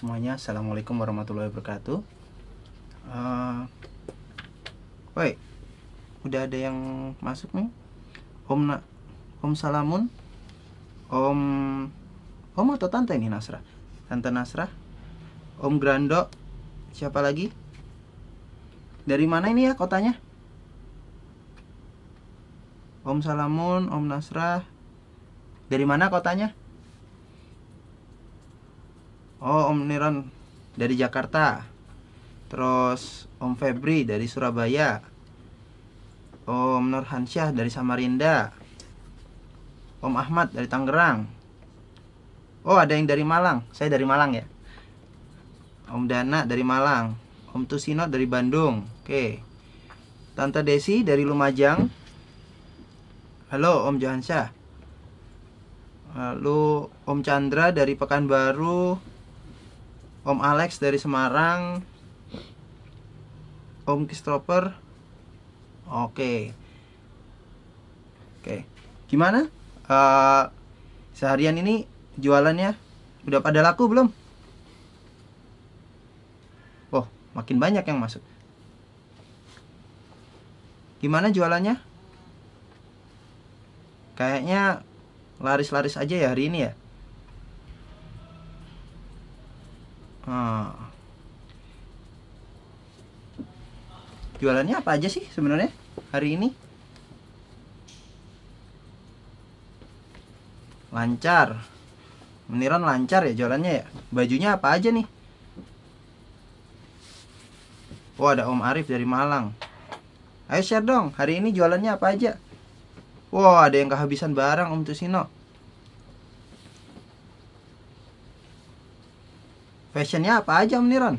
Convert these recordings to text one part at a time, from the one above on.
semuanya. Assalamualaikum warahmatullahi wabarakatuh. Woi, udah ada yang masuk nih. Om Salamun. Om atau tante ini Nasrah? Tante Nasrah. Om Grando. Siapa lagi? Dari mana ini ya kotanya? Om Salamun, Om Nasrah. Dari mana kotanya? Oh, Om Niron dari Jakarta. Terus Om Febri dari Surabaya. Om Nurhansyah dari Samarinda. Om Ahmad dari Tangerang. Oh, ada yang dari Malang. Saya dari Malang ya. Om Dana dari Malang. Om Tusino dari Bandung. Oke. Tante Desi dari Lumajang. Halo Om Johansyah. Lalu Om Chandra dari Pekanbaru. Om Alex dari Semarang. Om Christopher. Oke. Gimana? Seharian ini jualannya udah pada laku belum? Oh, makin banyak yang masuk. Gimana jualannya? Kayaknya laris-laris aja ya hari ini ya. Jualannya apa aja sih sebenarnya hari ini? Lancar. Meniran lancar ya jualannya ya. Bajunya apa aja nih? Oh, ada Om Arif dari Malang. Ayo share dong, hari ini jualannya apa aja? Wow, ada yang kehabisan barang Om Tusino. Fashionnya apa aja Om Niron?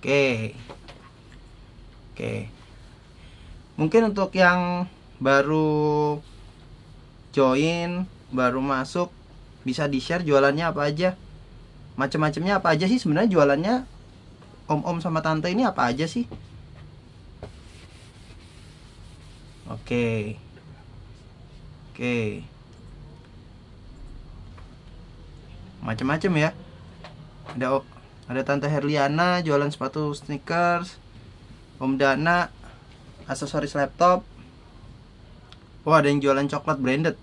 Oke. Mungkin untuk yang baru join, baru masuk, bisa di-share jualannya apa aja. Macam-macamnya apa aja sih sebenarnya jualannya? Om sama tante ini apa aja sih? Oke. Macam-macam ya. Ada Tante Herliana jualan sepatu sneakers. Om Dana aksesoris laptop. Oh, ada yang jualan coklat branded.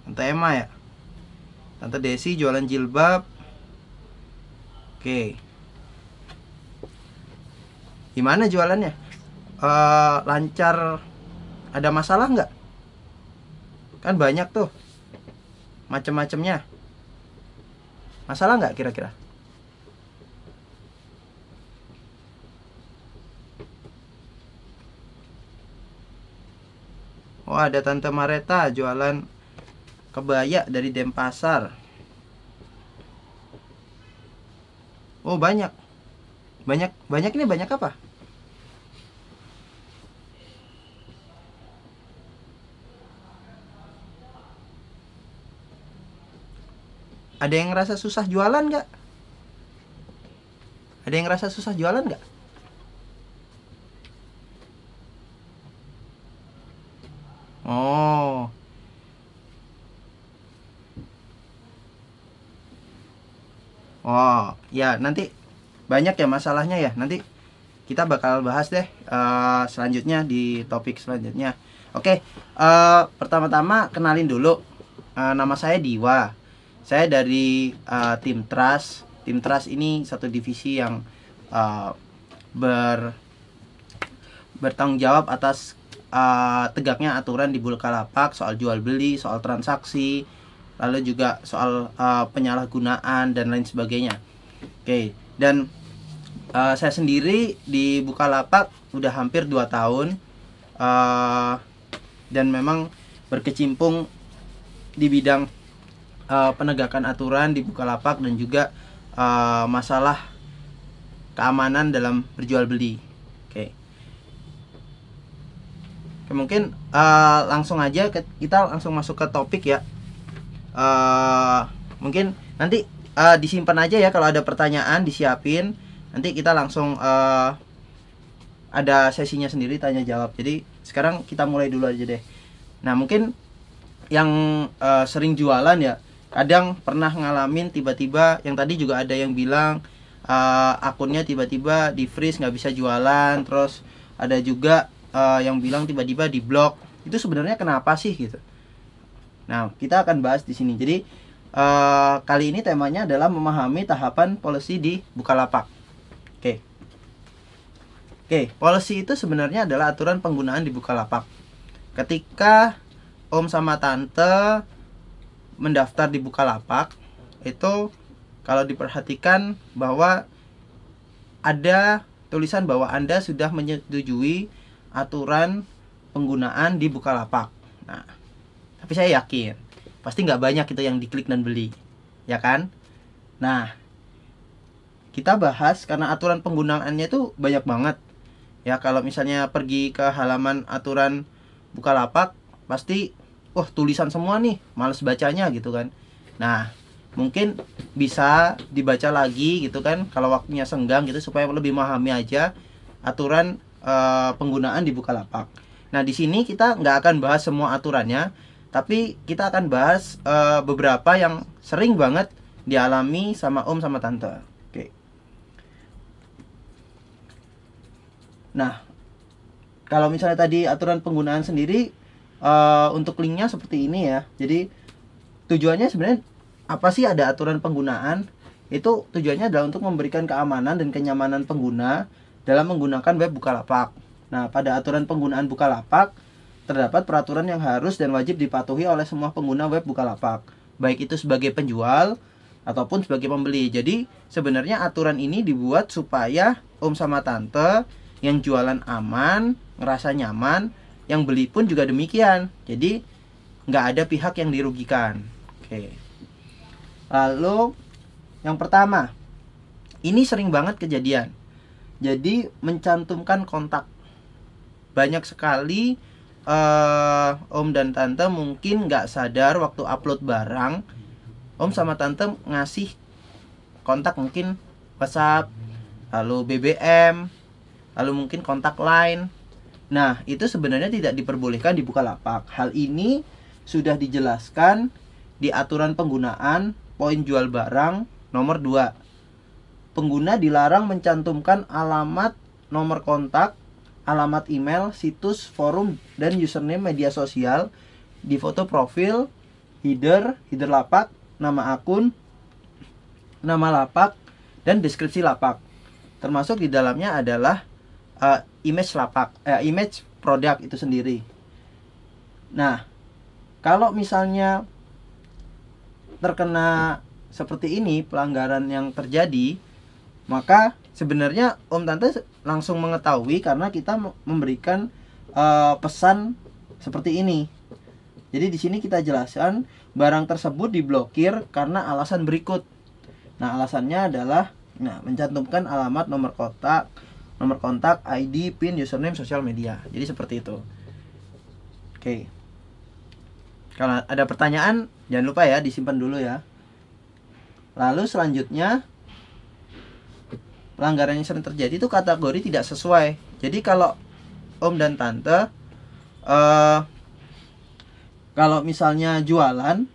Tante Emma ya. Tante Desi jualan jilbab. Oke. Gimana jualannya? Lancar? Ada masalah nggak? Kan banyak tuh macam-macamnya. Masalah nggak kira-kira? Oh, ada Tante Mareta jualan kebaya dari Denpasar. Oh, banyak ini banyak apa? Ada yang ngerasa susah jualan nggak? Ada yang ngerasa susah jualan nggak? Oh, ya nanti banyak ya masalahnya ya. Nanti kita bakal bahas deh selanjutnya di topik selanjutnya. Oke, pertama-tama kenalin dulu. Nama saya Diwa. Saya dari tim Trust. Tim Trust ini satu divisi yang bertanggung jawab atas tegaknya aturan di Bukalapak soal jual beli, soal transaksi, lalu juga soal penyalahgunaan dan lain sebagainya. Oke, dan saya sendiri di Bukalapak udah hampir 2 tahun dan memang berkecimpung di bidang penegakan aturan di Bukalapak dan juga masalah keamanan dalam berjual beli. Oke, mungkin langsung aja kita langsung masuk ke topik ya. Mungkin nanti disimpan aja ya, kalau ada pertanyaan disiapin, nanti kita langsung ada sesinya sendiri tanya jawab. Jadi Sekarang kita mulai dulu aja deh. Nah, mungkin yang sering jualan ya, kadang pernah ngalamin tiba-tiba, yang tadi juga ada yang bilang akunnya tiba-tiba di freeze, nggak bisa jualan. Terus ada juga yang bilang tiba-tiba di blok. Itu sebenarnya kenapa sih gitu? Nah, kita akan bahas di sini. Jadi kali ini temanya adalah memahami tahapan policy di Bukalapak. Oke, policy itu sebenarnya adalah aturan penggunaan di Bukalapak. Ketika Om sama Tante mendaftar di Bukalapak, itu kalau diperhatikan bahwa ada tulisan bahwa Anda sudah menyetujui aturan penggunaan di Bukalapak. Nah, tapi saya yakin pasti nggak banyak itu yang diklik dan beli, ya kan? Nah, kita bahas karena aturan penggunaannya itu banyak banget. Ya, kalau misalnya pergi ke halaman aturan Bukalapak, pasti tulisan semua nih, males bacanya gitu kan. Nah, mungkin bisa dibaca lagi gitu kan kalau waktunya senggang gitu, supaya lebih memahami aja aturan penggunaan di Bukalapak. Nah, di sini kita nggak akan bahas semua aturannya, tapi kita akan bahas beberapa yang sering banget dialami sama Om sama Tante. Oke. Nah, kalau misalnya tadi aturan penggunaan sendiri, untuk linknya seperti ini ya. Jadi tujuannya sebenarnya apa sih ada aturan penggunaan? Itu tujuannya adalah untuk memberikan keamanan dan kenyamanan pengguna dalam menggunakan web Bukalapak. Nah, pada aturan penggunaan Bukalapak terdapat peraturan yang harus dan wajib dipatuhi oleh semua pengguna web Bukalapak, baik itu sebagai penjual ataupun sebagai pembeli. Jadi sebenarnya aturan ini dibuat supaya Om sama Tante yang jualan aman, ngerasa nyaman, yang beli pun juga demikian. Jadi nggak ada pihak yang dirugikan. Oke. Lalu yang pertama, ini sering banget kejadian. Jadi mencantumkan kontak. Banyak sekali Om dan Tante mungkin nggak sadar waktu upload barang, Om sama Tante ngasih kontak, mungkin WhatsApp, lalu BBM, lalu mungkin kontak lain. Nah, itu sebenarnya tidak diperbolehkan di Bukalapak. Hal ini sudah dijelaskan di aturan penggunaan poin jual barang nomor 2. Pengguna dilarang mencantumkan alamat, nomor kontak, alamat email, situs, forum, dan username media sosial di foto profil, header lapak, nama akun, nama lapak, dan deskripsi lapak. Termasuk di dalamnya adalah image lapak, image produk itu sendiri. Nah, kalau misalnya terkena seperti ini, pelanggaran yang terjadi, maka sebenarnya Om Tante langsung mengetahui karena kita memberikan pesan seperti ini. Jadi di sini kita jelaskan barang tersebut diblokir karena alasan berikut. Nah, alasannya adalah mencantumkan alamat, nomor kontak, ID, PIN, username, sosial media. Jadi seperti itu. Oke. Kalau ada pertanyaan, jangan lupa ya disimpan dulu ya. Lalu selanjutnya, pelanggaran yang sering terjadi itu kategori tidak sesuai. Jadi kalau Om dan Tante kalau misalnya jualan,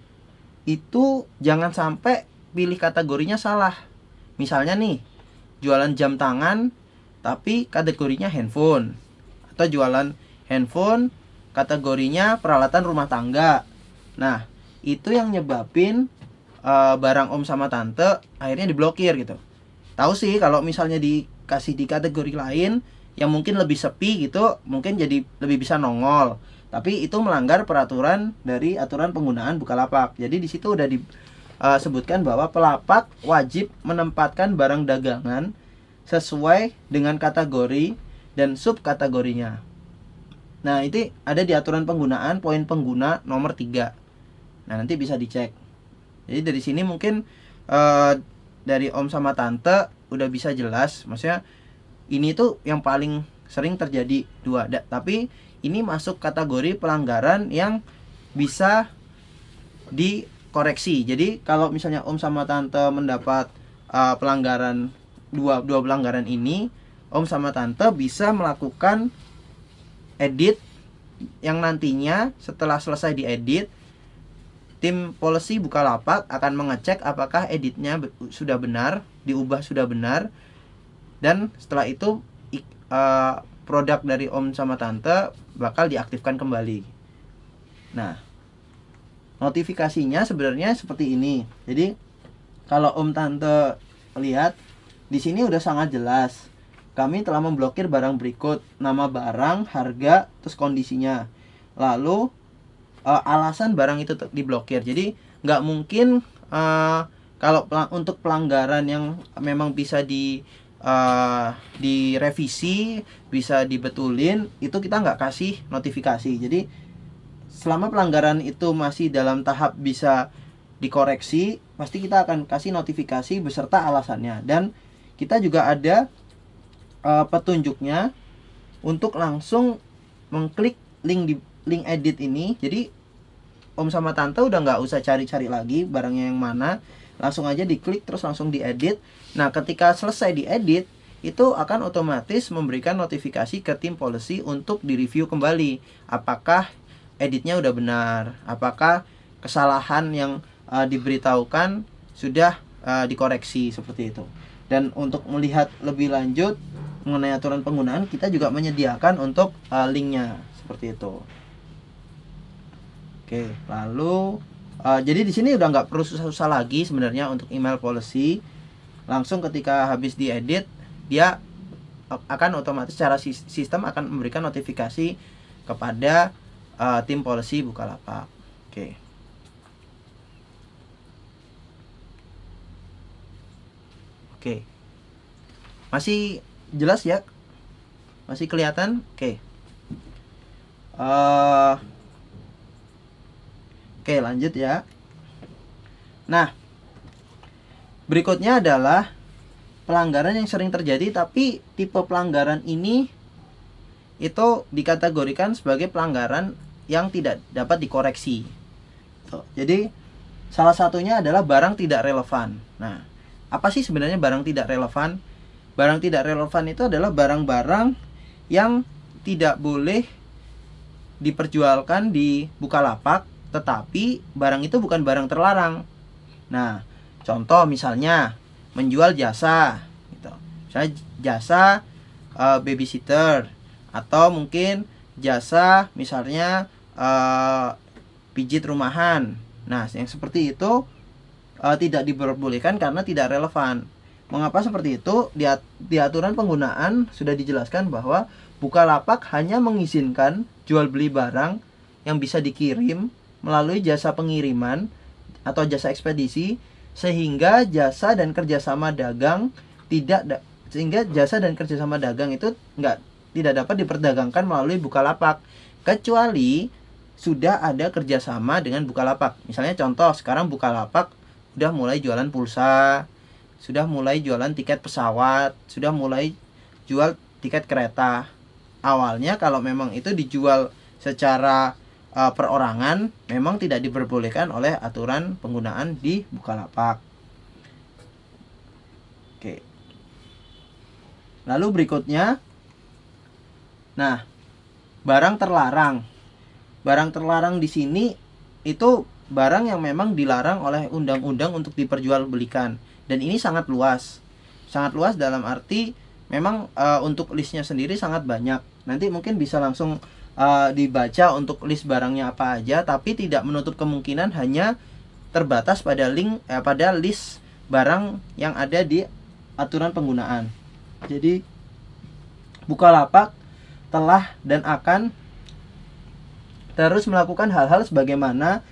itu jangan sampai pilih kategorinya salah. Misalnya nih, jualan jam tangan tapi kategorinya handphone, atau jualan handphone kategorinya peralatan rumah tangga. Nah, itu yang nyebabin barang Om sama Tante akhirnya diblokir gitu. Tahu sih kalau misalnya dikasih di kategori lain yang mungkin lebih sepi gitu, mungkin jadi lebih bisa nongol. Tapi itu melanggar peraturan dari aturan penggunaan Bukalapak. Jadi di situ udah disebutkan bahwa pelapak wajib menempatkan barang dagangan sesuai dengan kategori dan subkategorinya. Nah, itu ada di aturan penggunaan poin pengguna nomor 3. Nah, nanti bisa dicek. Jadi dari sini mungkin dari Om sama Tante udah bisa jelas. Maksudnya ini tuh yang paling sering terjadi 2. Tapi ini masuk kategori pelanggaran yang bisa dikoreksi. Jadi kalau misalnya Om sama Tante mendapat pelanggaran dua pelanggaran ini, Om sama Tante bisa melakukan edit yang nantinya setelah selesai diedit, tim policy Bukalapak akan mengecek apakah editnya sudah benar, diubah sudah benar, dan setelah itu produk dari Om sama Tante bakal diaktifkan kembali. Nah, notifikasinya sebenarnya seperti ini. Jadi kalau Om Tante lihat di sini udah sangat jelas. Kami telah memblokir barang berikut: nama barang, harga, terus kondisinya. Lalu alasan barang itu diblokir. Jadi nggak mungkin kalau untuk pelanggaran yang memang bisa direvisi, bisa dibetulin, itu kita nggak kasih notifikasi. Jadi selama pelanggaran itu masih dalam tahap bisa dikoreksi, pasti kita akan kasih notifikasi beserta alasannya. Dan kita juga ada petunjuknya untuk langsung mengklik link edit ini. Jadi Om sama Tante udah nggak usah cari-cari lagi barangnya yang mana, langsung aja diklik terus langsung diedit. Nah, ketika selesai diedit, itu akan otomatis memberikan notifikasi ke tim policy untuk direview kembali apakah editnya udah benar, apakah kesalahan yang diberitahukan sudah dikoreksi, seperti itu. Dan untuk melihat lebih lanjut mengenai aturan penggunaan, kita juga menyediakan untuk linknya seperti itu. Oke, lalu jadi di sini udah nggak perlu susah-susah lagi sebenarnya untuk email policy. Langsung ketika habis diedit, dia akan otomatis secara sistem akan memberikan notifikasi kepada tim policy Bukalapak. Oke. Oke. Masih jelas ya? Masih kelihatan? Oke. Oke, lanjut ya. Nah, berikutnya adalah pelanggaran yang sering terjadi, tapi tipe pelanggaran ini itu dikategorikan sebagai pelanggaran yang tidak dapat dikoreksi. Jadi salah satunya adalah barang tidak relevan. Nah, apa sih sebenarnya barang tidak relevan? Barang tidak relevan itu adalah barang-barang yang tidak boleh diperjualkan di Bukalapak, tetapi barang itu bukan barang terlarang. Nah, contoh misalnya menjual jasa gitu. Misalnya jasa babysitter, atau mungkin jasa misalnya pijit rumahan. Nah, yang seperti itu tidak diperbolehkan karena tidak relevan. Mengapa seperti itu? Di aturan penggunaan sudah dijelaskan bahwa Bukalapak hanya mengizinkan jual beli barang yang bisa dikirim melalui jasa pengiriman atau jasa ekspedisi, sehingga jasa dan kerjasama dagang itu tidak dapat diperdagangkan melalui Bukalapak, kecuali sudah ada kerjasama dengan Bukalapak. Misalnya contoh, sekarang Bukalapak sudah mulai jualan pulsa, sudah mulai jualan tiket pesawat, sudah mulai jual tiket kereta. Awalnya kalau memang itu dijual secara perorangan, memang tidak diperbolehkan oleh aturan penggunaan di Bukalapak. Oke. Lalu berikutnya, nah, barang terlarang. Barang terlarang di sini itu barang yang memang dilarang oleh undang-undang untuk diperjualbelikan. Dan ini sangat luas. Sangat luas dalam arti memang untuk listnya sendiri sangat banyak. Nanti mungkin bisa langsung dibaca untuk list barangnya apa aja, tapi tidak menutup kemungkinan hanya terbatas pada pada list barang yang ada di aturan penggunaan. Jadi Bukalapak telah dan akan terus melakukan hal-hal sebagaimana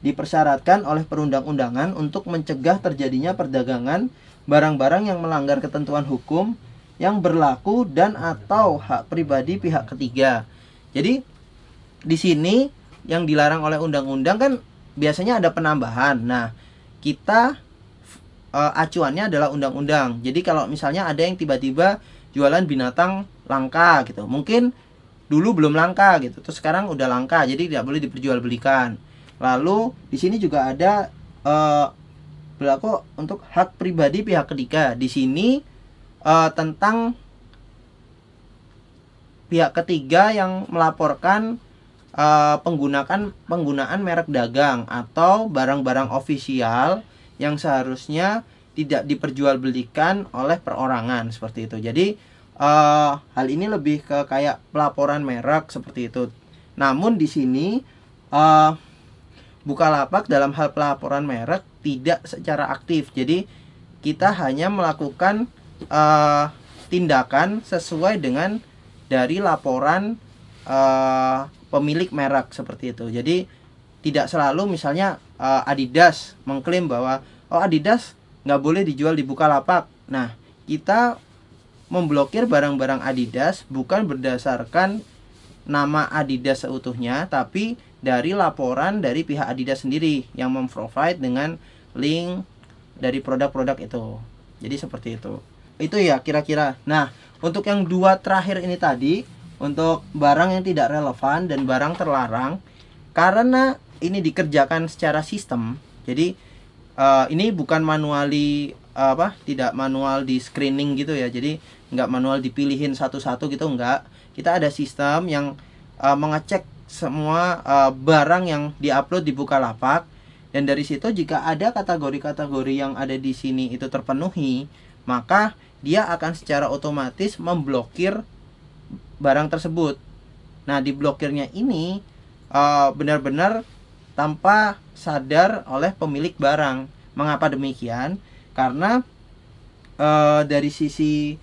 dipersyaratkan oleh perundang-undangan untuk mencegah terjadinya perdagangan barang-barang yang melanggar ketentuan hukum yang berlaku dan atau hak pribadi pihak ketiga. Jadi di sini yang dilarang oleh undang-undang kan biasanya ada penambahan. Nah, kita acuannya adalah undang-undang. Jadi kalau misalnya ada yang tiba-tiba jualan binatang langka gitu, mungkin dulu belum langka gitu, terus sekarang udah langka, jadi tidak boleh diperjualbelikan. Lalu di sini juga ada berlaku untuk hak pribadi pihak ketiga. Di sini tentang pihak ketiga yang melaporkan penggunaan merek dagang atau barang-barang ofisial yang seharusnya tidak diperjualbelikan oleh perorangan seperti itu. Jadi hal ini lebih ke kayak pelaporan merek seperti itu. Namun di sini Bukalapak dalam hal pelaporan merek tidak secara aktif. Jadi kita hanya melakukan tindakan sesuai dengan dari laporan pemilik merek seperti itu. Jadi tidak selalu misalnya Adidas mengklaim bahwa Adidas nggak boleh dijual di Bukalapak. Nah, kita memblokir barang-barang Adidas bukan berdasarkan nama Adidas seutuhnya, tapi dari laporan dari pihak Adidas sendiri yang memprovide dengan link dari produk-produk itu. Jadi seperti itu. Itu ya kira-kira. Nah, untuk yang dua terakhir ini tadi, untuk barang yang tidak relevan dan barang terlarang, karena ini dikerjakan secara sistem, jadi ini bukan manually tidak manual di screening gitu ya. Jadi nggak manual dipilihin satu-satu gitu, enggak. Kita ada sistem yang mengecek semua barang yang diupload di Bukalapak, dan dari situ jika ada kategori-kategori yang ada di sini itu terpenuhi, maka dia akan secara otomatis memblokir barang tersebut. Nah, diblokirnya ini benar-benar tanpa sadar oleh pemilik barang. Mengapa demikian? Karena dari sisi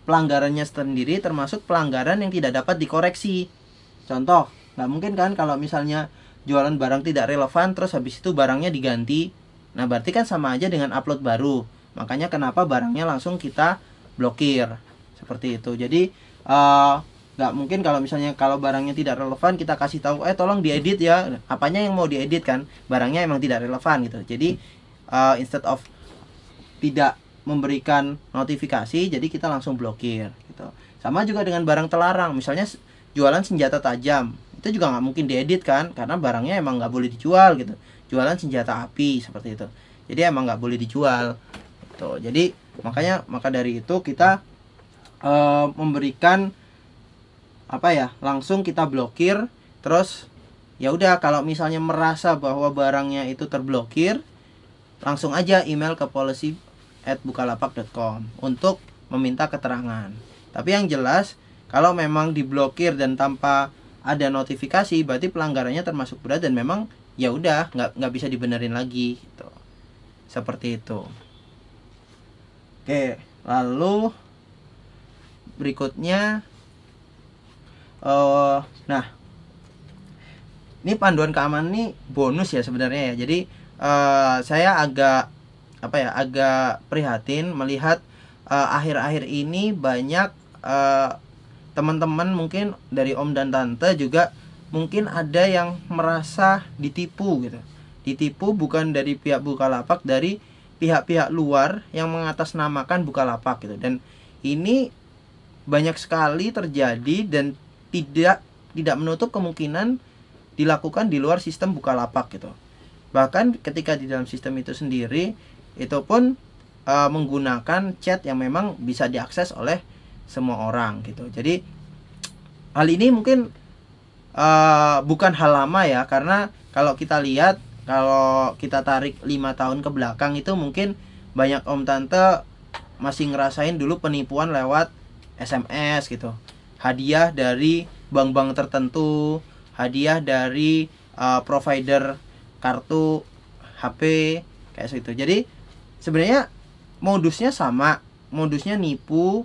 pelanggarannya sendiri termasuk pelanggaran yang tidak dapat dikoreksi. Contoh, nggak mungkin kan kalau misalnya jualan barang tidak relevan terus habis itu barangnya diganti. Nah, berarti kan sama aja dengan upload baru. Makanya kenapa barangnya langsung kita blokir seperti itu. Jadi nggak mungkin kalau misalnya kalau barangnya tidak relevan kita kasih tahu tolong diedit ya. Apanya yang mau diedit kan? Barangnya emang tidak relevan gitu. Jadi instead of tidak memberikan notifikasi, jadi kita langsung blokir gitu. Sama juga dengan barang terlarang, misalnya jualan senjata tajam, itu juga nggak mungkin diedit kan, karena barangnya emang nggak boleh dijual gitu. Jualan senjata api seperti itu, jadi emang nggak boleh dijual gitu. Jadi maka dari itu kita memberikan langsung kita blokir. Terus ya udah, kalau misalnya merasa bahwa barangnya itu terblokir, langsung aja email ke policy@bukalapak.com untuk meminta keterangan. Tapi yang jelas kalau memang diblokir dan tanpa ada notifikasi, berarti pelanggarannya termasuk berat dan memang ya udah nggak bisa dibenerin lagi gitu. Seperti itu. Oke, lalu berikutnya nah, ini panduan keamanan ini bonus ya sebenarnya ya. Jadi saya agak prihatin melihat akhir-akhir ini banyak teman-teman mungkin dari om dan tante juga mungkin ada yang merasa ditipu gitu. Ditipu bukan dari pihak Bukalapak, dari pihak-pihak luar yang mengatasnamakan Bukalapak gitu. Dan ini banyak sekali terjadi dan tidak menutup kemungkinan dilakukan di luar sistem Bukalapak gitu. Bahkan ketika di dalam sistem itu sendiri, itu pun menggunakan chat yang memang bisa diakses oleh semua orang gitu. Jadi hal ini mungkin bukan hal lama ya, karena kalau kita lihat, kalau kita tarik 5 tahun ke belakang itu mungkin banyak om tante masih ngerasain dulu penipuan lewat SMS gitu. Hadiah dari bank-bank tertentu, hadiah dari provider kartu HP kayak gitu. Jadi sebenarnya modusnya sama, modusnya nipu,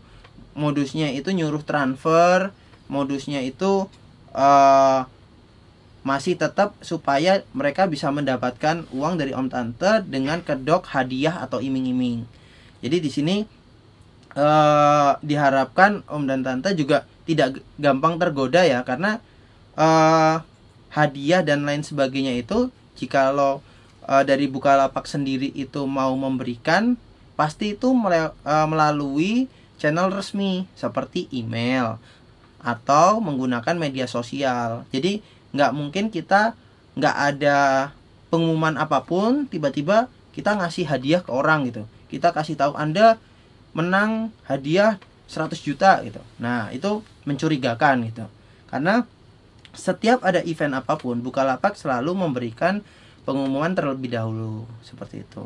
modusnya itu nyuruh transfer, modusnya itu masih tetap supaya mereka bisa mendapatkan uang dari om tante dengan kedok hadiah atau iming-iming. Jadi di sini diharapkan om dan tante juga tidak gampang tergoda ya, karena hadiah dan lain sebagainya itu jikalau dari Bukalapak sendiri itu mau memberikan, pasti itu melalui channel resmi seperti email atau menggunakan media sosial. Jadi nggak mungkin kita nggak ada pengumuman apapun tiba-tiba kita ngasih hadiah ke orang gitu. Kita kasih tahu Anda menang hadiah 100 juta gitu. Nah, itu mencurigakan gitu. Karena setiap ada event apapun, Bukalapak selalu memberikan pengumuman terlebih dahulu seperti itu.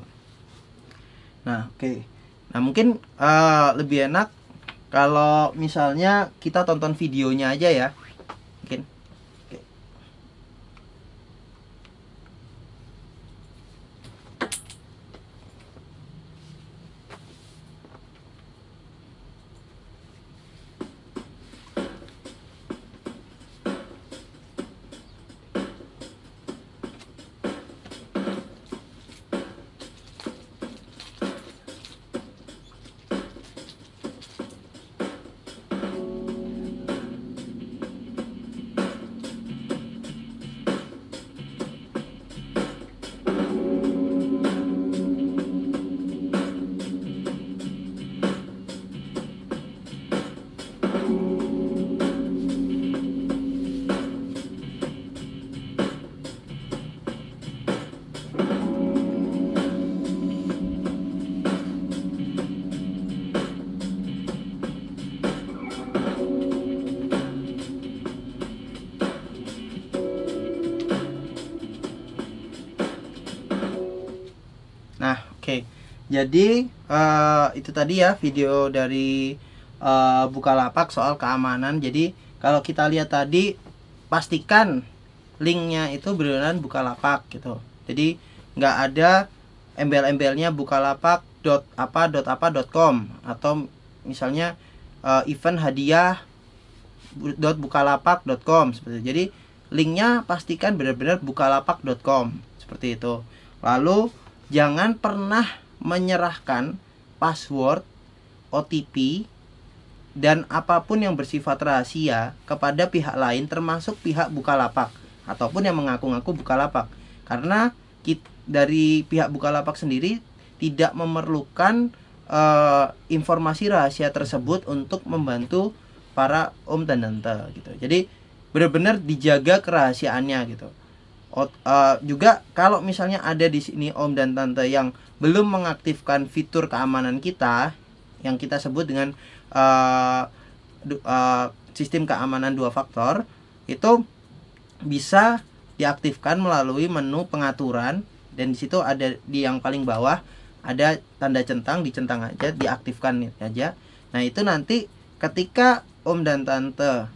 Nah, oke. Nah, mungkin lebih enak kalau misalnya kita tonton videonya aja ya. Mungkin. Oke. Nah, oke. Jadi itu tadi ya video dari Bukalapak soal keamanan. Jadi kalau kita lihat tadi, pastikan linknya itu beneran Bukalapak gitu. Jadi nggak ada embel-embelnya bukalapak.apa.apa.com atau misalnya event hadiah .bukalapak.com seperti itu. Jadi linknya pastikan benar-benar bukalapak.com seperti itu. Lalu jangan pernah menyerahkan password, OTP, dan apapun yang bersifat rahasia kepada pihak lain, termasuk pihak Bukalapak ataupun yang mengaku-ngaku Bukalapak. Karena dari pihak Bukalapak sendiri tidak memerlukan informasi rahasia tersebut untuk membantu para om dan tante gitu. Jadi benar-benar dijaga kerahasiaannya gitu. Juga kalau misalnya ada di sini om dan tante yang belum mengaktifkan fitur keamanan kita yang kita sebut dengan sistem keamanan 2 faktor, itu bisa diaktifkan melalui menu pengaturan, dan di situ ada di yang paling bawah ada tanda centang, dicentang aja, diaktifkan aja. Nah, itu nanti ketika om dan tante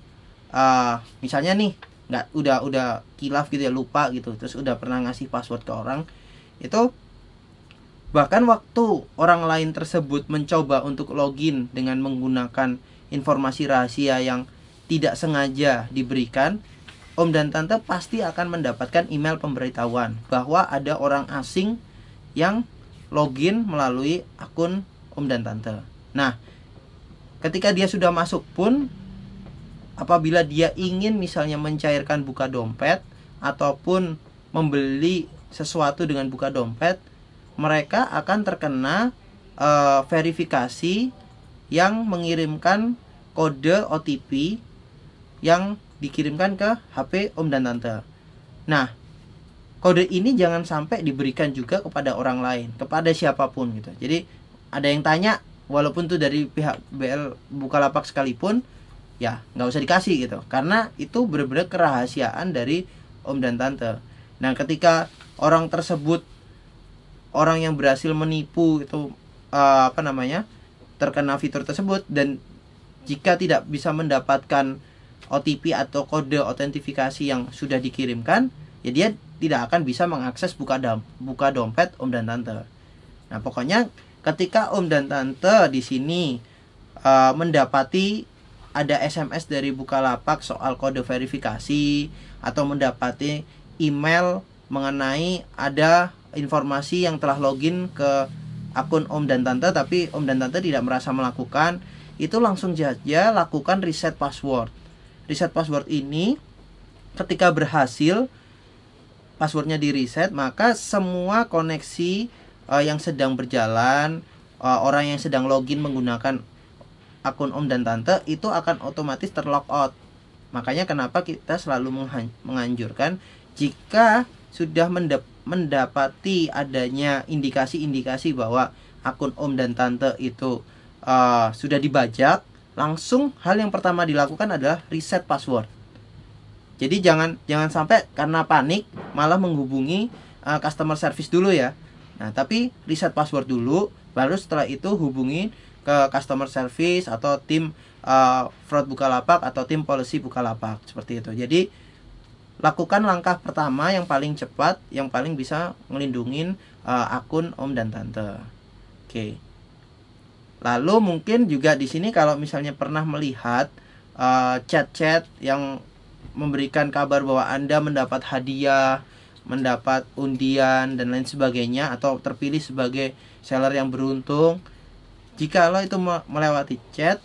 misalnya nih nggak udah kilaf gitu ya, lupa gitu, terus udah pernah ngasih password ke orang, itu bahkan waktu orang lain tersebut mencoba untuk login dengan menggunakan informasi rahasia yang tidak sengaja diberikan, om dan tante pasti akan mendapatkan email pemberitahuan bahwa ada orang asing yang login melalui akun om dan tante. Nah, ketika dia sudah masuk pun, apabila dia ingin misalnya mencairkan buka dompet ataupun membeli sesuatu dengan buka dompet, mereka akan terkena verifikasi yang mengirimkan kode OTP yang dikirimkan ke HP om dan tante. Nah, kode ini jangan sampai diberikan juga kepada orang lain, kepada siapapun gitu. Jadi ada yang tanya, walaupun tuh dari pihak BL Bukalapak sekalipun, ya nggak usah dikasih gitu, karena itu benar-benar kerahasiaan dari om dan tante. Nah, ketika orang tersebut, orang yang berhasil menipu itu terkena fitur tersebut, dan jika tidak bisa mendapatkan OTP atau kode autentifikasi yang sudah dikirimkan, ya dia tidak akan bisa mengakses buka dompet om dan tante. Nah, pokoknya ketika om dan tante di sini mendapati ada SMS dari Bukalapak soal kode verifikasi, atau mendapati email mengenai ada informasi yang telah login ke akun om dan tante tapi om dan tante tidak merasa melakukan, itu langsung saja lakukan reset password. Reset password ini ketika berhasil passwordnya di reset, maka semua koneksi yang sedang berjalan, orang yang sedang login menggunakan akun om dan tante itu akan otomatis terlog out. Makanya kenapa kita selalu menganjurkan jika sudah mendapati adanya indikasi-indikasi bahwa akun om dan tante itu sudah dibajak, langsung hal yang pertama dilakukan adalah reset password. Jadi jangan sampai karena panik malah menghubungi customer service dulu ya. Nah, tapi reset password dulu, baru setelah itu hubungi ke customer service atau tim fraud Bukalapak atau tim policy Bukalapak, seperti itu. Jadi lakukan langkah pertama yang paling cepat, yang paling bisa ngelindungin akun om dan tante. Oke. Lalu mungkin juga di sini kalau misalnya pernah melihat chat-chat yang memberikan kabar bahwa Anda mendapat hadiah, mendapat undian dan lain sebagainya, atau terpilih sebagai seller yang beruntung, jikalau itu melewati chat,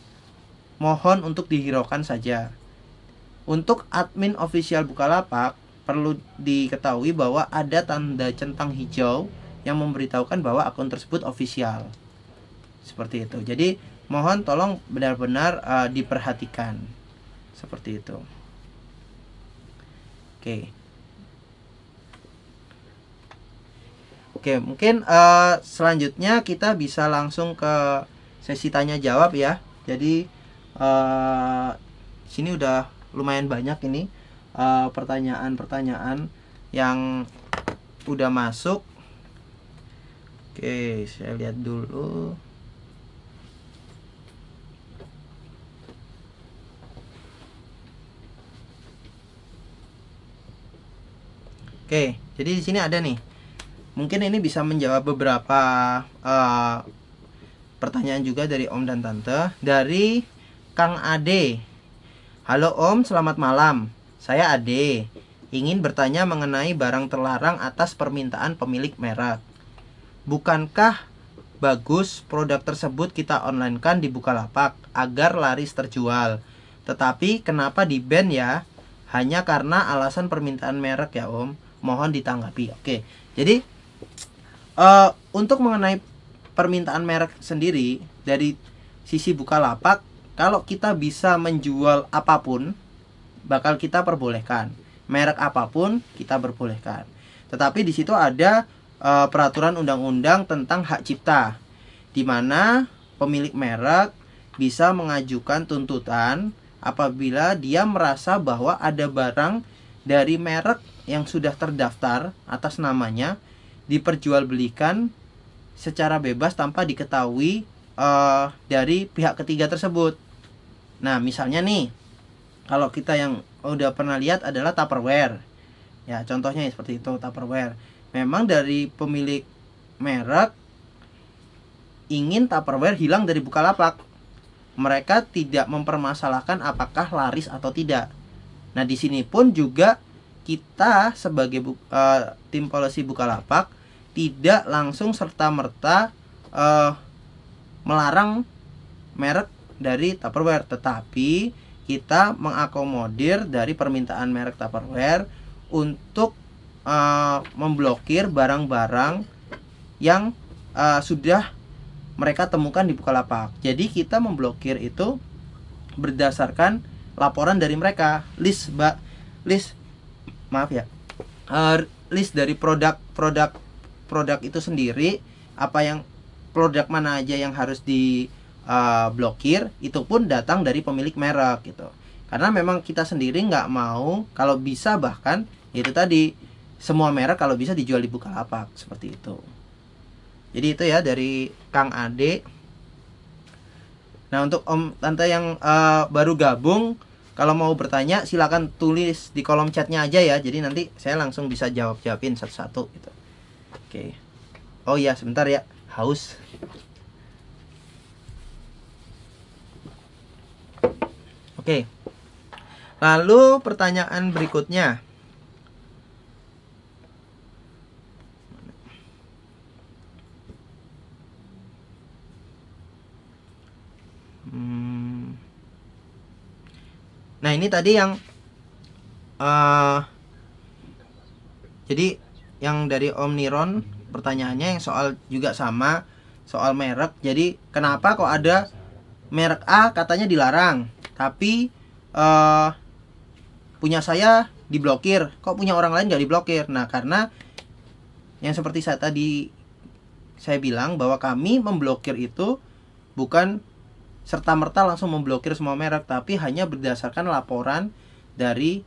mohon untuk dihiraukan saja. Untuk admin official Bukalapak, perlu diketahui bahwa ada tanda centang hijau yang memberitahukan bahwa akun tersebut official. Seperti itu. Jadi mohon tolong benar-benar diperhatikan. Seperti itu. Oke, mungkin selanjutnya kita bisa langsung ke sesi tanya jawab ya. Jadi sini udah lumayan banyak ini pertanyaan-pertanyaan yang udah masuk. Oke, saya lihat dulu. Oke, jadi di sini ada nih. Mungkin ini bisa menjawab beberapa pertanyaan juga dari Om dan Tante. Dari Kang Ade. Halo Om, selamat malam. Saya Ade. Ingin bertanya mengenai barang terlarang atas permintaan pemilik merek. Bukankah bagus produk tersebut kita online-kan di Bukalapak agar laris terjual? Tetapi kenapa di-ban ya? Hanya karena alasan permintaan merek ya Om. Mohon ditanggapi. Oke, jadi untuk mengenai permintaan merek sendiri dari sisi Bukalapak, kalau kita bisa menjual apapun, bakal kita perbolehkan. Merek apapun kita perbolehkan. Tetapi di situ ada peraturan undang-undang tentang hak cipta, di mana pemilik merek bisa mengajukan tuntutan apabila dia merasa bahwa ada barang dari merek yang sudah terdaftar atas namanya diperjualbelikan secara bebas tanpa diketahui dari pihak ketiga tersebut. Nah, misalnya nih, kalau kita yang udah pernah lihat adalah Tupperware. Ya, contohnya seperti itu, Tupperware. Memang dari pemilik merek ingin Tupperware hilang dari Bukalapak. Mereka tidak mempermasalahkan apakah laris atau tidak. Nah, di sini pun juga kita sebagai tim policy Bukalapak tidak langsung serta-merta melarang merek dari Tupperware, tetapi kita mengakomodir dari permintaan merek Tupperware untuk memblokir barang-barang yang sudah mereka temukan di Bukalapak. Jadi kita memblokir itu berdasarkan laporan dari mereka, list dari produk itu sendiri, apa yang produk mana aja yang harus diblokir, itu pun datang dari pemilik merek gitu. Karena memang kita sendiri nggak mau, kalau bisa bahkan itu tadi semua merek kalau bisa dijual di Bukalapak, seperti itu. Jadi itu ya dari Kang Ade. Nah, untuk Om Tante yang baru gabung, kalau mau bertanya silakan tulis di kolom chatnya aja ya. Jadi nanti saya langsung bisa jawabin satu-satu gitu. Oke. Oh iya, sebentar ya. Haus. Oke. Lalu pertanyaan berikutnya. Nah, ini tadi yang jadi yang dari Om Niron, pertanyaannya yang soal juga sama, soal merek. Jadi kenapa kok ada merek A katanya dilarang, tapi punya saya diblokir, kok punya orang lain nggak diblokir? Nah, karena yang seperti saya bilang bahwa kami memblokir itu bukan serta-merta langsung memblokir semua merek, tapi hanya berdasarkan laporan dari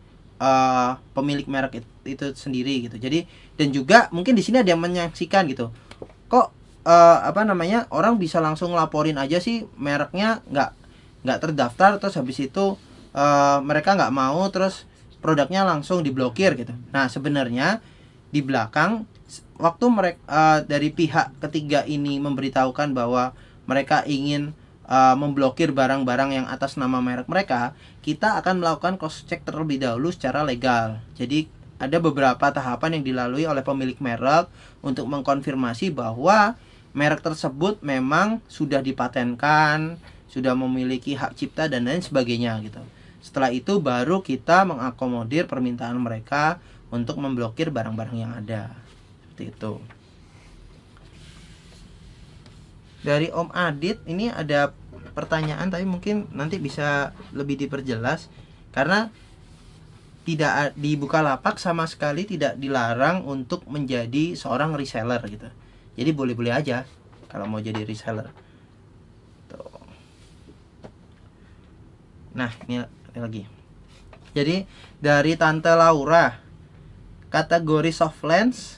pemilik merek itu sendiri gitu. Jadi dan juga mungkin di sini ada yang menyaksikan gitu. Kok orang bisa langsung laporin aja sih mereknya nggak terdaftar, terus habis itu mereka nggak mau, terus produknya langsung diblokir gitu. Nah sebenarnya di belakang waktu mereka dari pihak ketiga ini memberitahukan bahwa mereka ingin memblokir barang-barang yang atas nama merek mereka, kita akan melakukan cross check terlebih dahulu secara legal. Jadi ada beberapa tahapan yang dilalui oleh pemilik merek untuk mengkonfirmasi bahwa merek tersebut memang sudah dipatenkan, sudah memiliki hak cipta dan lain sebagainya gitu. Setelah itu baru kita mengakomodir permintaan mereka untuk memblokir barang-barang yang ada. Seperti itu. Dari Om Adit ini ada pertanyaan, tapi mungkin nanti bisa lebih diperjelas, karena tidak di Bukalapak sama sekali tidak dilarang untuk menjadi seorang reseller gitu. Jadi boleh-boleh aja kalau mau jadi reseller. Tuh. Nah ini lagi. Jadi dari Tante Laura, kategori soft lens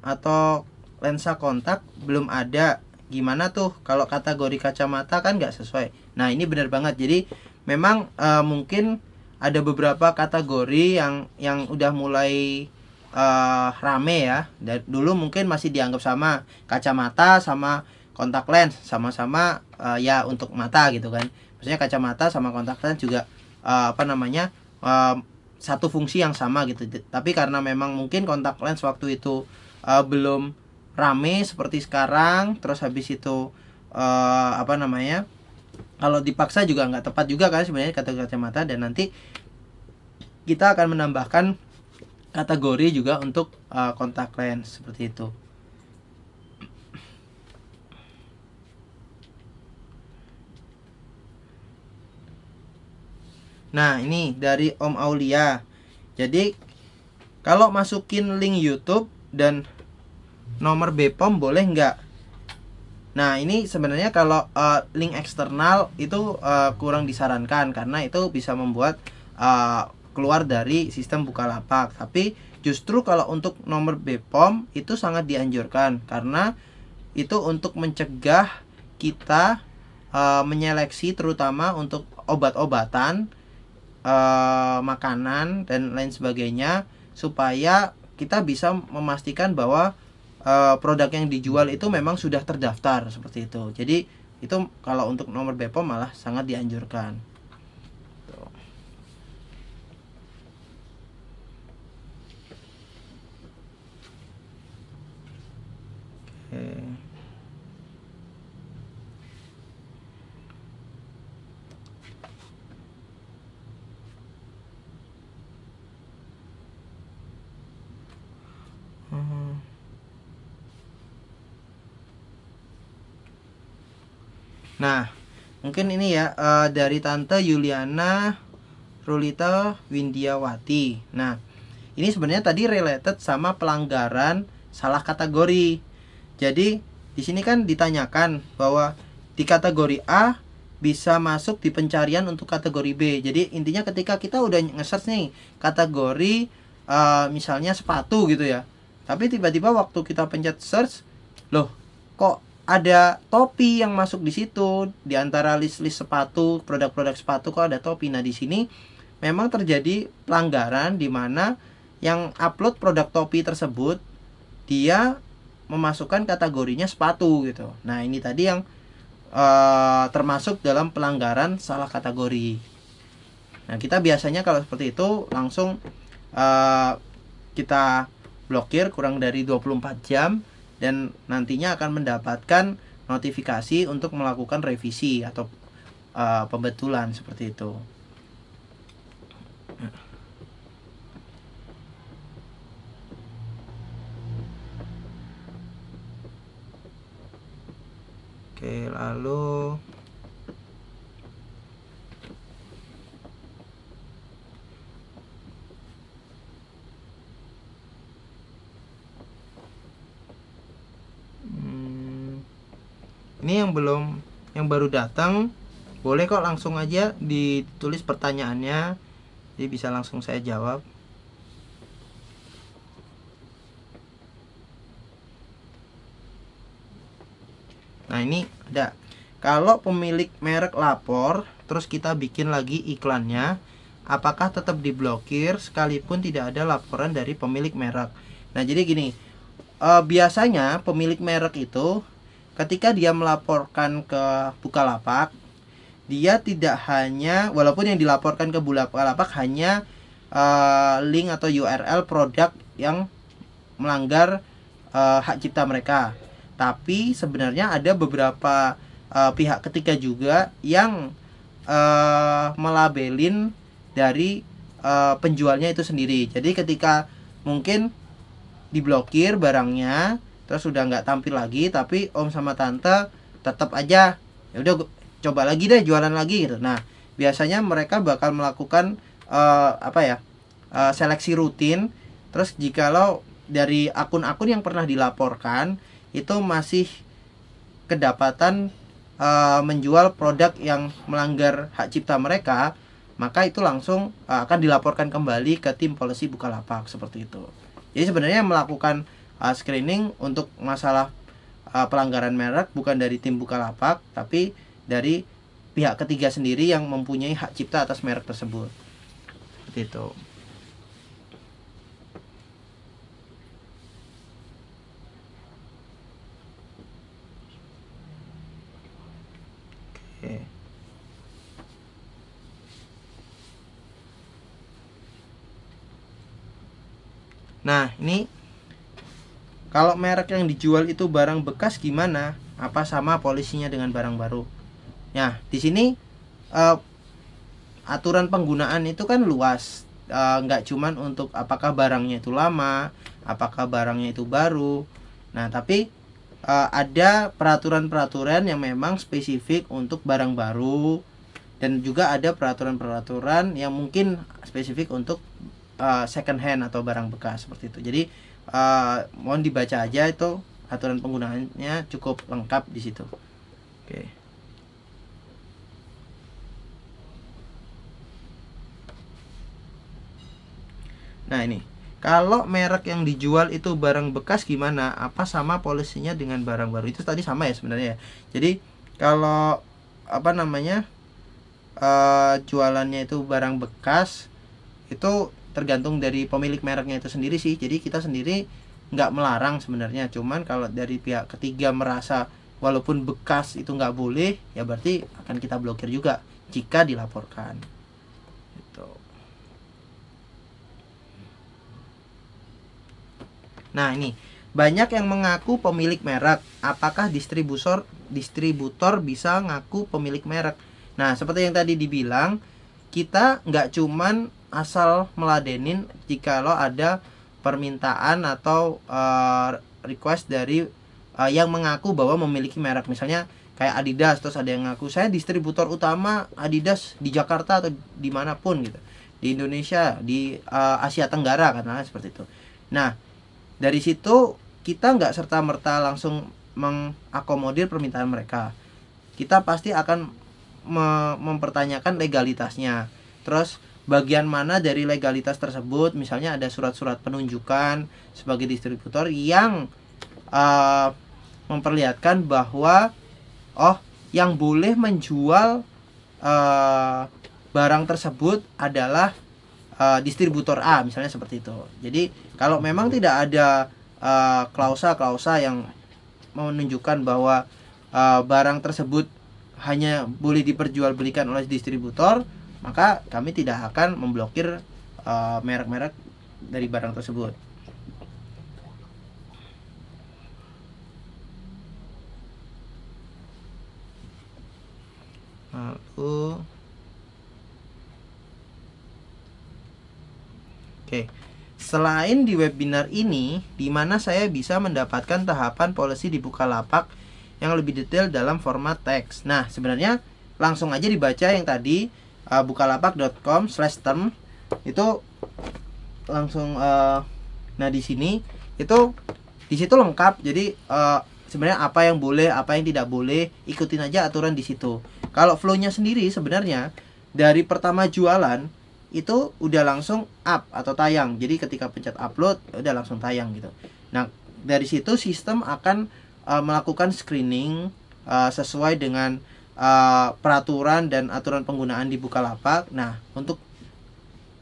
atau lensa kontak belum ada. Gimana tuh kalau kategori kacamata kan nggak sesuai. Nah ini benar banget. Jadi memang mungkin ada beberapa kategori yang udah mulai rame ya. Dulu mungkin masih dianggap sama kacamata sama kontak lens sama-sama ya untuk mata gitu kan. Maksudnya kacamata sama kontak lens juga satu fungsi yang sama gitu. Tapi karena memang mungkin kontak lens waktu itu belum rame seperti sekarang, terus habis itu kalau dipaksa juga nggak tepat juga kan sebenarnya kategori kacamata, dan nanti kita akan menambahkan kategori juga untuk kontak lens seperti itu. Nah ini dari Om Aulia. Jadi kalau masukin link YouTube dan nomor BPOM boleh nggak? Nah ini sebenarnya kalau link eksternal itu kurang disarankan, karena itu bisa membuat keluar dari sistem Bukalapak. Tapi justru kalau untuk nomor BPOM itu sangat dianjurkan, karena itu untuk mencegah kita menyeleksi terutama untuk obat-obatan, makanan dan lain sebagainya, supaya kita bisa memastikan bahwa produk yang dijual itu memang sudah terdaftar seperti itu. Jadi itu kalau untuk nomor BPOM malah sangat dianjurkan. Oke. Nah, mungkin ini ya dari Tante Yuliana Rulita Windiawati. Nah, ini sebenarnya tadi related sama pelanggaran salah kategori. Jadi di sini kan ditanyakan bahwa di kategori A bisa masuk di pencarian untuk kategori B. Jadi intinya ketika kita udah nge-search nih kategori misalnya sepatu gitu ya, tapi tiba-tiba waktu kita pencet search, loh kok ada topi yang masuk di situ, di antara list-list sepatu, produk-produk sepatu kok ada topi. Nah di sini memang terjadi pelanggaran di mana yang upload produk topi tersebut dia memasukkan kategorinya sepatu gitu. Nah ini tadi yang termasuk dalam pelanggaran salah kategori. Nah kita biasanya kalau seperti itu langsung kita blokir kurang dari 24 jam, dan nantinya akan mendapatkan notifikasi untuk melakukan revisi atau pembetulan seperti itu. Oke, lalu ini yang baru datang, boleh kok langsung aja ditulis pertanyaannya. Jadi bisa langsung saya jawab. Nah, ini ada. Kalau pemilik merek lapor, terus kita bikin lagi iklannya, apakah tetap diblokir sekalipun tidak ada laporan dari pemilik merek? Nah, jadi gini, biasanya pemilik merek itu ketika dia melaporkan ke Bukalapak, dia tidak hanya, walaupun yang dilaporkan ke Bukalapak hanya link atau URL produk yang melanggar hak cipta mereka, tapi sebenarnya ada beberapa pihak ketiga juga yang melabelin dari penjualnya itu sendiri. Jadi ketika mungkin diblokir barangnya, terus sudah nggak tampil lagi, tapi om sama tante tetap aja, ya udah coba lagi deh, jualan lagi gitu. Nah, biasanya mereka bakal melakukan seleksi rutin. Terus jikalau dari akun-akun yang pernah dilaporkan itu masih kedapatan menjual produk yang melanggar hak cipta mereka, maka itu langsung akan dilaporkan kembali ke tim polisi Bukalapak, seperti itu. Jadi sebenarnya melakukan screening untuk masalah pelanggaran merek bukan dari tim Bukalapak, tapi dari pihak ketiga sendiri yang mempunyai hak cipta atas merek tersebut. Seperti itu. Oke. Nah, ini kalau merek yang dijual itu barang bekas gimana? Apa sama polisinya dengan barang baru? Nah, di sini aturan penggunaan itu kan luas. Nggak cuman untuk apakah barangnya itu lama, apakah barangnya itu baru. Nah, tapi ada peraturan-peraturan yang memang spesifik untuk barang baru, dan juga ada peraturan-peraturan yang mungkin spesifik untuk second hand atau barang bekas, seperti itu. Jadi mohon dibaca aja, itu aturan penggunaannya cukup lengkap di situ. Oke. Nah, ini kalau merek yang dijual itu barang bekas gimana? Apa sama polisinya dengan barang baru? Itu tadi sama ya sebenarnya ya. Jadi kalau jualannya itu barang bekas, itu tergantung dari pemilik mereknya itu sendiri sih. Jadi kita sendiri nggak melarang sebenarnya. Cuman kalau dari pihak ketiga merasa walaupun bekas itu nggak boleh, ya berarti akan kita blokir juga jika dilaporkan. Gitu. Nah, ini banyak yang mengaku pemilik merek. Apakah distributor bisa ngaku pemilik merek? Nah, seperti yang tadi dibilang, kita nggak cuman asal meladenin jikalau ada permintaan atau request dari yang mengaku bahwa memiliki merek. Misalnya kayak Adidas, terus ada yang ngaku saya distributor utama Adidas di Jakarta atau dimanapun gitu, di Indonesia, di Asia Tenggara, karena seperti itu. Nah, dari situ kita nggak serta-merta langsung mengakomodir permintaan mereka. Kita pasti akan mempertanyakan legalitasnya. Terus bagian mana dari legalitas tersebut, misalnya ada surat-surat penunjukan sebagai distributor yang memperlihatkan bahwa yang boleh menjual barang tersebut adalah distributor A, misalnya seperti itu. Jadi kalau memang tidak ada klausa yang menunjukkan bahwa barang tersebut hanya boleh diperjualbelikan oleh distributor, maka kami tidak akan memblokir merek-merek dari barang tersebut. Lalu oke. Selain di webinar ini, di mana saya bisa mendapatkan tahapan polisi di Bukalapak yang lebih detail dalam format teks. Nah, sebenarnya langsung aja dibaca yang tadi bukalapak.com/term itu langsung. Nah, di sini itu di situ lengkap. Jadi sebenarnya apa yang boleh, apa yang tidak boleh, ikutin aja aturan di situ. Kalau flow-nya sendiri sebenarnya dari pertama jualan itu udah langsung up atau tayang. Jadi ketika pencet upload udah langsung tayang gitu. Nah, dari situ sistem akan melakukan screening sesuai dengan peraturan dan aturan penggunaan di Bukalapak. Nah, untuk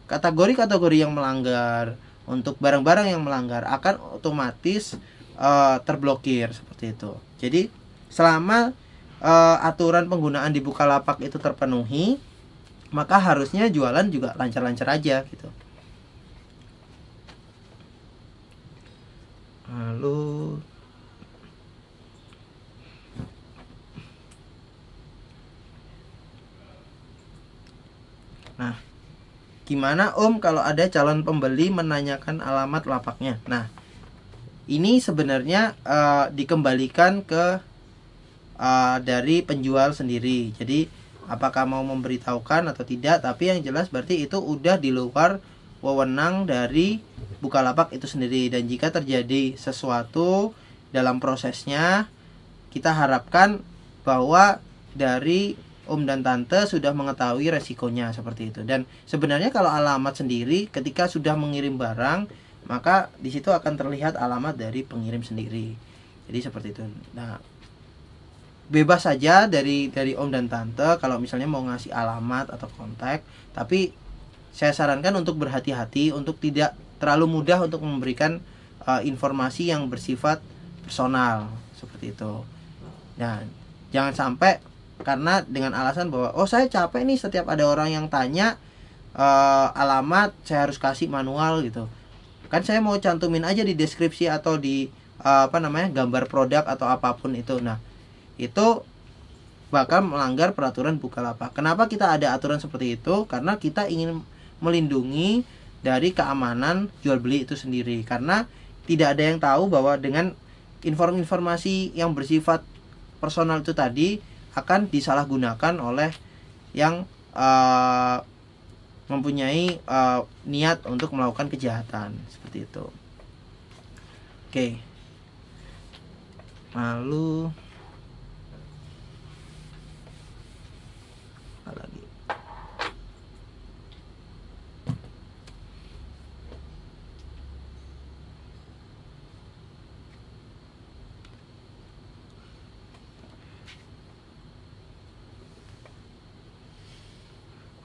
kategori-kategori yang melanggar, untuk barang-barang yang melanggar akan otomatis terblokir seperti itu. Jadi selama aturan penggunaan di Bukalapak itu terpenuhi, maka harusnya jualan juga lancar-lancar aja gitu. Lalu nah, gimana Om kalau ada calon pembeli menanyakan alamat lapaknya? Nah, ini sebenarnya dikembalikan ke dari penjual sendiri. Jadi apakah mau memberitahukan atau tidak, tapi yang jelas berarti itu udah di luar wewenang dari Bukalapak itu sendiri. Dan jika terjadi sesuatu dalam prosesnya, kita harapkan bahwa dari Om dan Tante sudah mengetahui resikonya seperti itu. Dan sebenarnya kalau alamat sendiri ketika sudah mengirim barang, maka di situ akan terlihat alamat dari pengirim sendiri. Jadi seperti itu. Nah, bebas saja dari Om dan Tante kalau misalnya mau ngasih alamat atau kontak, tapi saya sarankan untuk berhati-hati, untuk tidak terlalu mudah untuk memberikan informasi yang bersifat personal seperti itu. Nah, jangan sampai karena dengan alasan bahwa oh saya capek nih setiap ada orang yang tanya alamat saya harus kasih manual gitu. Kan saya mau cantumin aja di deskripsi atau di gambar produk atau apapun itu. Nah, itu bakal melanggar peraturan Bukalapak. Kenapa kita ada aturan seperti itu? Karena kita ingin melindungi dari keamanan jual beli itu sendiri. Karena tidak ada yang tahu bahwa dengan informasi yang bersifat personal itu tadi akan disalahgunakan oleh yang mempunyai niat untuk melakukan kejahatan seperti itu. Oke. Lalu apa lagi?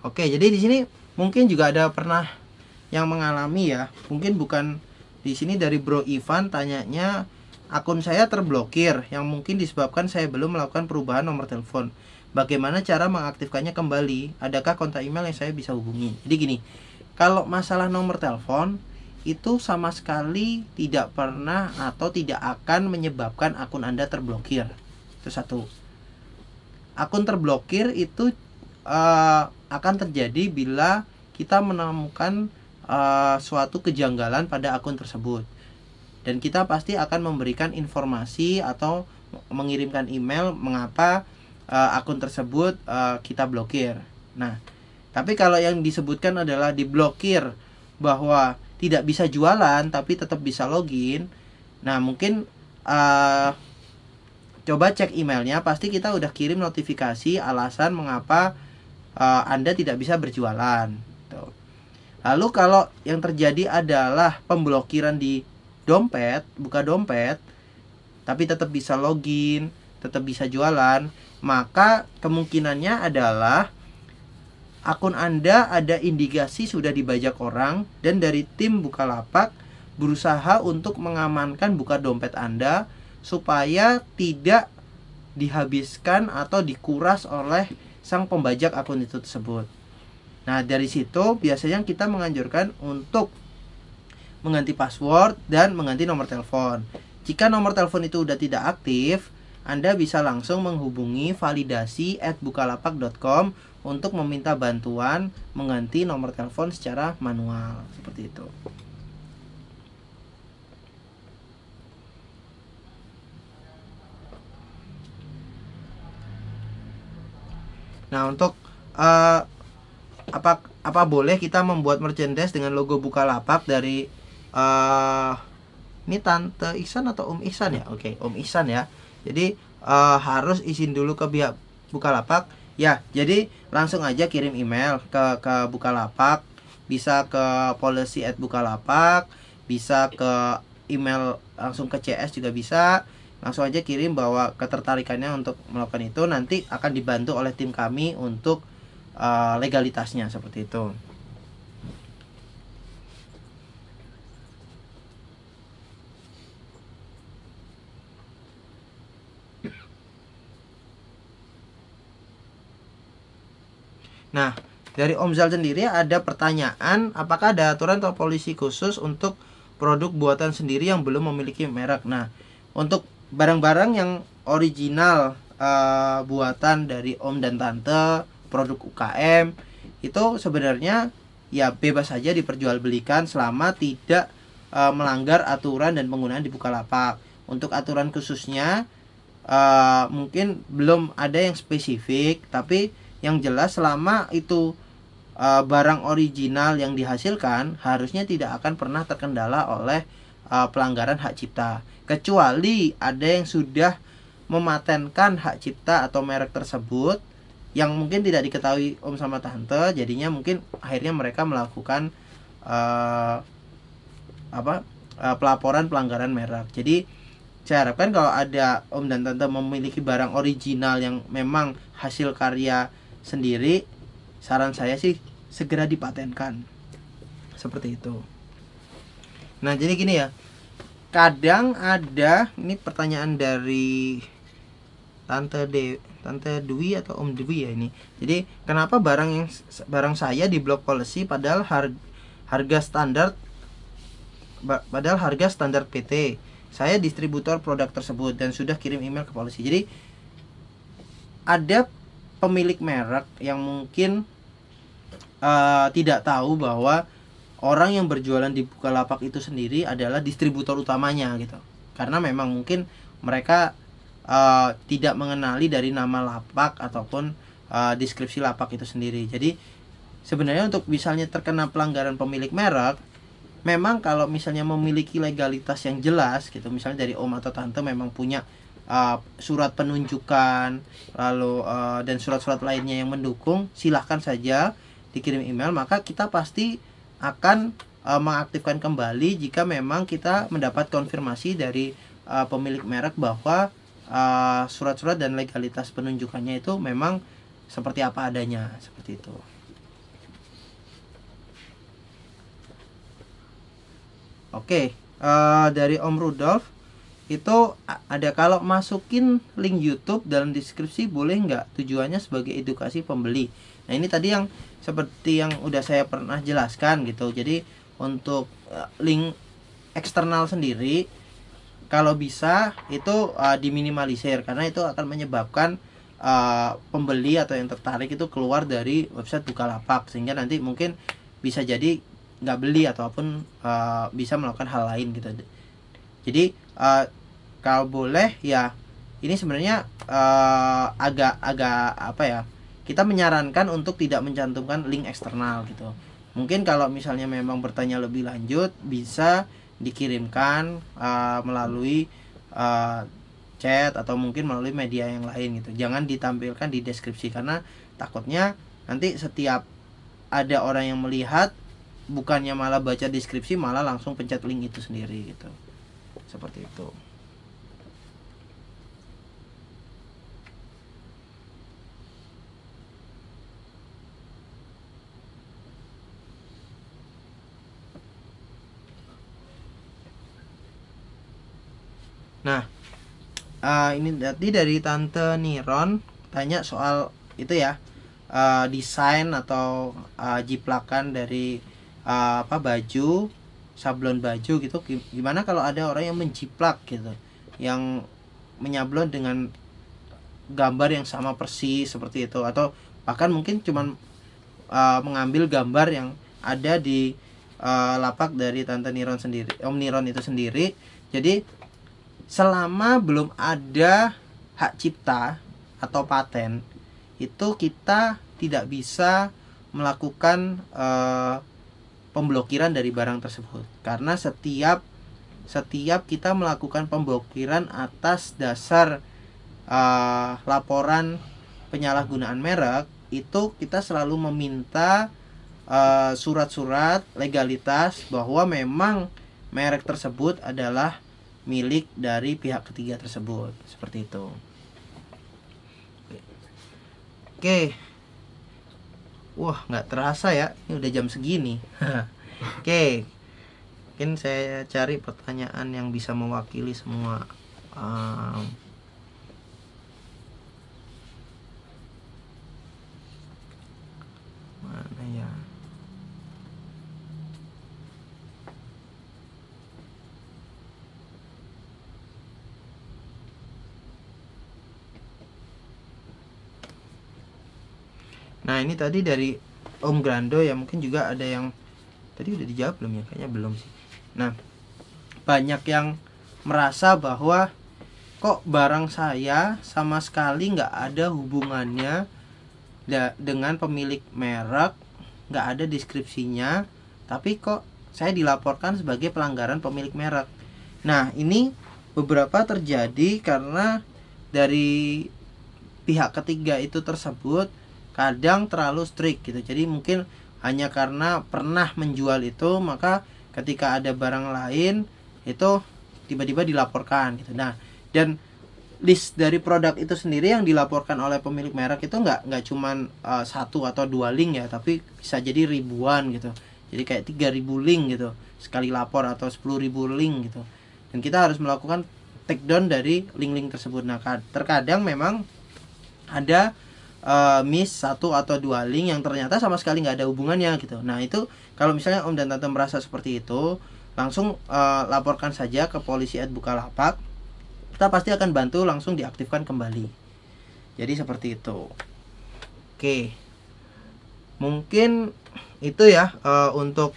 Oke, jadi di sini mungkin juga ada pernah yang mengalami ya. Mungkin bukan di sini dari Bro Ivan tanyanya akun saya terblokir yang mungkin disebabkan saya belum melakukan perubahan nomor telepon. Bagaimana cara mengaktifkannya kembali? Adakah kontak email yang saya bisa hubungi? Jadi gini, kalau masalah nomor telepon itu sama sekali tidak pernah atau tidak akan menyebabkan akun Anda terblokir. Itu satu. Akun terblokir itu akan terjadi bila kita menemukan suatu kejanggalan pada akun tersebut, dan kita pasti akan memberikan informasi atau mengirimkan email mengapa akun tersebut kita blokir. Nah, tapi kalau yang disebutkan adalah diblokir bahwa tidak bisa jualan tapi tetap bisa login, nah mungkin coba cek emailnya, pasti kita udah kirim notifikasi alasan mengapa Anda tidak bisa berjualan. Lalu kalau yang terjadi adalah pemblokiran di dompet, buka dompet, tapi tetap bisa login, tetap bisa jualan, maka kemungkinannya adalah akun Anda ada indikasi sudah dibajak orang, dan dari tim Bukalapak berusaha untuk mengamankan buka dompet Anda supaya tidak dihabiskan atau dikuras oleh sang pembajak akun itu tersebut. Nah, dari situ biasanya kita menganjurkan untuk mengganti password dan mengganti nomor telepon. Jika nomor telepon itu sudah tidak aktif, Anda bisa langsung menghubungi validasi@bukalapak.com untuk meminta bantuan mengganti nomor telepon secara manual seperti itu. Nah, untuk apa boleh kita membuat merchandise dengan logo Bukalapak dari ini Tante Ihsan atau Om Ihsan ya? Oke, Om Ihsan ya. Jadi harus izin dulu ke pihak Bukalapak ya. Jadi langsung aja kirim email ke Bukalapak bisa ke policy@bukalapak, bisa ke email langsung ke CS juga bisa. Langsung aja kirim bahwa ketertarikannya untuk melakukan itu, nanti akan dibantu oleh tim kami untuk legalitasnya seperti itu. Nah, dari Om Zal sendiri ada pertanyaan, apakah ada aturan atau polisi khusus untuk produk buatan sendiri yang belum memiliki merek? Nah, untuk barang-barang yang original buatan dari Om dan Tante, produk UKM, itu sebenarnya ya bebas saja diperjualbelikan selama tidak melanggar aturan dan penggunaan di Bukalapak. Untuk aturan khususnya mungkin belum ada yang spesifik, tapi yang jelas selama itu barang original yang dihasilkan harusnya tidak akan pernah terkendala oleh pelanggaran hak cipta, kecuali ada yang sudah mematenkan hak cipta atau merek tersebut yang mungkin tidak diketahui Om sama Tante, jadinya mungkin akhirnya mereka melakukan pelaporan pelanggaran merek. Jadi saya harapkan kalau ada Om dan Tante memiliki barang original yang memang hasil karya sendiri, saran saya sih segera dipatenkan. Seperti itu. Nah, jadi gini ya. Kadang ada, ini pertanyaan dari Tante Dwi atau Om Dwi ya ini. Jadi, kenapa barang saya di blok policy padahal harga standar PT. Saya distributor produk tersebut dan sudah kirim email ke polisi. Jadi ada pemilik merek yang mungkin tidak tahu bahwa orang yang berjualan di Bukalapak itu sendiri adalah distributor utamanya gitu. Karena memang mungkin mereka tidak mengenali dari nama lapak ataupun deskripsi lapak itu sendiri. Jadi sebenarnya untuk misalnya terkena pelanggaran pemilik merek, memang kalau misalnya memiliki legalitas yang jelas gitu, misalnya dari Om atau Tante memang punya surat penunjukan lalu dan surat-surat lainnya yang mendukung, silahkan saja dikirim email, maka kita pasti akan mengaktifkan kembali jika memang kita mendapat konfirmasi dari pemilik merek bahwa surat-surat dan legalitas penunjukannya itu memang seperti apa adanya, seperti itu. Oke, dari Om Rudolf itu ada, kalau masukin link YouTube dalam deskripsi boleh nggak? Tujuannya sebagai edukasi pembeli. Nah, ini tadi yang seperti yang udah saya pernah jelaskan gitu. Jadi untuk link eksternal sendiri kalau bisa itu diminimalisir, karena itu akan menyebabkan pembeli atau yang tertarik itu keluar dari website Bukalapak, sehingga nanti mungkin bisa jadi nggak beli ataupun bisa melakukan hal lain gitu. Jadi kalau boleh ya, ini sebenarnya agak apa ya, kita menyarankan untuk tidak mencantumkan link eksternal gitu. Mungkin kalau misalnya memang bertanya lebih lanjut bisa dikirimkan melalui chat atau mungkin melalui media yang lain gitu. Jangan ditampilkan di deskripsi, karena takutnya nanti setiap ada orang yang melihat, bukannya malah baca deskripsi, malah langsung pencet link itu sendiri gitu. Seperti itu. Nah, ini tadi dari Tante Niron tanya soal itu ya, desain atau jiplakan dari baju, sablon baju gitu. Gimana kalau ada orang yang menjiplak gitu, yang menyablon dengan gambar yang sama persis seperti itu, atau bahkan mungkin cuman mengambil gambar yang ada di lapak dari Tante Niron sendiri, Om Niron itu sendiri. Jadi selama belum ada hak cipta atau paten, itu kita tidak bisa melakukan pemblokiran dari barang tersebut, karena setiap kita melakukan pemblokiran atas dasar laporan penyalahgunaan merek, itu kita selalu meminta surat-surat legalitas bahwa memang merek tersebut adalah milik dari pihak ketiga tersebut, seperti itu. Oke. Wah, nggak terasa ya, ini udah jam segini. Oke, mungkin saya cari pertanyaan yang bisa mewakili semua. Mana ya? Nah, ini tadi dari Om Grando ya, mungkin juga ada yang tadi udah dijawab belum ya? Kayaknya belum sih. Nah, banyak yang merasa bahwa kok barang saya sama sekali nggak ada hubungannya dengan pemilik merek, nggak ada deskripsinya, tapi kok saya dilaporkan sebagai pelanggaran pemilik merek. Nah, ini beberapa terjadi karena dari pihak ketiga itu tersebut kadang terlalu strict gitu. Jadi mungkin hanya karena pernah menjual itu, maka ketika ada barang lain itu tiba-tiba dilaporkan gitu. Nah, dan list dari produk itu sendiri yang dilaporkan oleh pemilik merek itu nggak cuman satu atau dua link ya, tapi bisa jadi ribuan gitu. Jadi kayak 3.000 link gitu sekali lapor, atau 10.000 link gitu. Dan kita harus melakukan take down dari link-link tersebut. Nah, terkadang memang ada miss satu atau dua link yang ternyata sama sekali nggak ada hubungannya gitu. Nah, itu kalau misalnya Om dan Tante merasa seperti itu, langsung laporkan saja ke polisi @bukalapak. Kita pasti akan bantu langsung diaktifkan kembali. Jadi seperti itu. Oke, mungkin itu ya untuk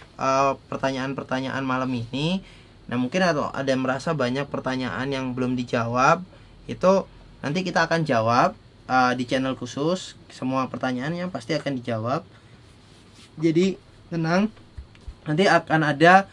pertanyaan-pertanyaan malam ini. Nah, mungkin ada merasa banyak pertanyaan yang belum dijawab, itu nanti kita akan jawab di channel khusus. Semua pertanyaannya pasti akan dijawab. Jadi tenang, nanti akan ada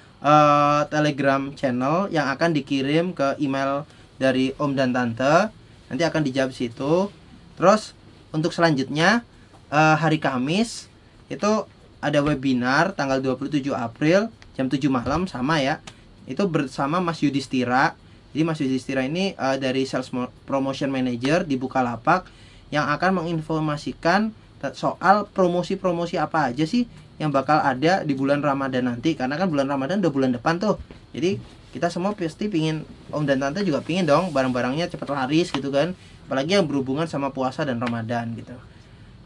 Telegram channel yang akan dikirim ke email dari Om dan Tante. Nanti akan dijawab situ. Terus untuk selanjutnya hari Kamis itu ada webinar tanggal 27 April jam 7 malam, sama ya. Itu bersama Mas Yudhistira. Jadi Mas Yudhistira ini dari Sales Promotion Manager di Bukalapak, yang akan menginformasikan soal promosi-promosi apa aja sih yang bakal ada di bulan Ramadan nanti. Karena kan bulan Ramadan udah bulan depan tuh. Jadi kita semua pasti pingin, Om dan Tante juga pingin dong barang-barangnya cepat laris gitu kan. Apalagi yang berhubungan sama puasa dan Ramadan gitu.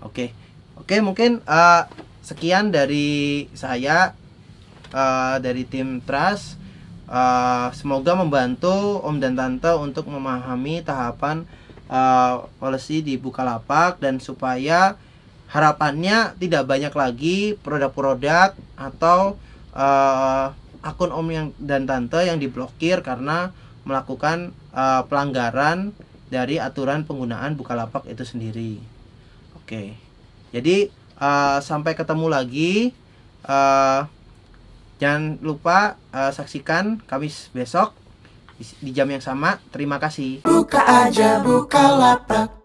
Oke, mungkin sekian dari saya, dari tim Trust. Semoga membantu Om dan Tante untuk memahami tahapan policy di Bukalapak, dan supaya harapannya tidak banyak lagi produk-produk atau akun Om dan Tante yang diblokir karena melakukan pelanggaran dari aturan penggunaan Bukalapak itu sendiri. Oke, jadi sampai ketemu lagi. Jangan lupa saksikan Kamis besok di jam yang sama. Terima kasih. Buka aja Bukalapak.